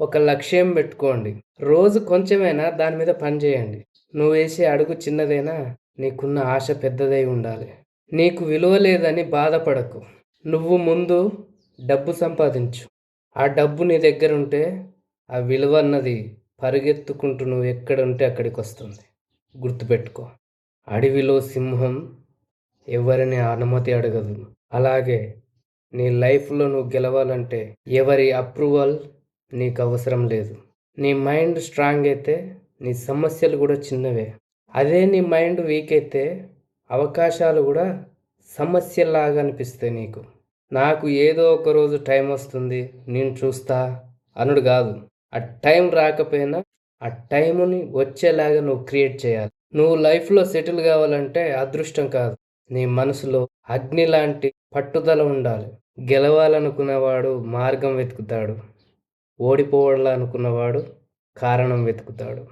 ఒక లక్ష్యం పెట్టుకోండి. రోజు కొంచెమైనా దాని మీద పని చేయండి. నువ్వేసే అడుగు చిన్నదైనా నీకున్న ఆశ పెద్దదై ఉండాలి. నీకు విలువ లేదని బాధపడకు. నువ్వు ముందు డబ్బు సంపాదించు. ఆ డబ్బు నీ దగ్గరుంటే ఆ విలువన్నది పరిగెత్తుకుంటూ నువ్వు ఎక్కడుంటే అక్కడికొస్తుంది. గుర్తుపెట్టుకో. అడవిలో సింహం ఎవరిని అనుమతి అడగదు. అలాగే నీ లైఫ్‌లో నువ్వు గెలవాలంటే ఎవరి అప్రూవల్ నీకవసరం లేదు. నీ మైండ్ స్ట్రాంగ్ అయితే నీ సమస్యలు కూడా చిన్నవే. అదే నీ మైండ్ వీక్ అయితే అవకాశాలు కూడా సమస్యల్లాగా అనిపిస్తాయి నీకు. నాకు ఏదో ఒక రోజు టైం వస్తుంది, నేను చూస్తా అనుడు కాదు. ఆ టైం రాకపోయినా ఆ టైముని వచ్చేలాగా నువ్వు క్రియేట్ చేయాలి. నువ్వు లైఫ్‌లో సెటిల్ కావాలంటే అదృష్టం కాదు, నీ మనసులో అగ్ని లాంటి పట్టుదల ఉండాలి. గెలవాలనుకున్నవాడు మార్గం వెతుకుతాడు. ఓడిపోవాలనుకున్నవాడు కారణం వెతుకుతాడు.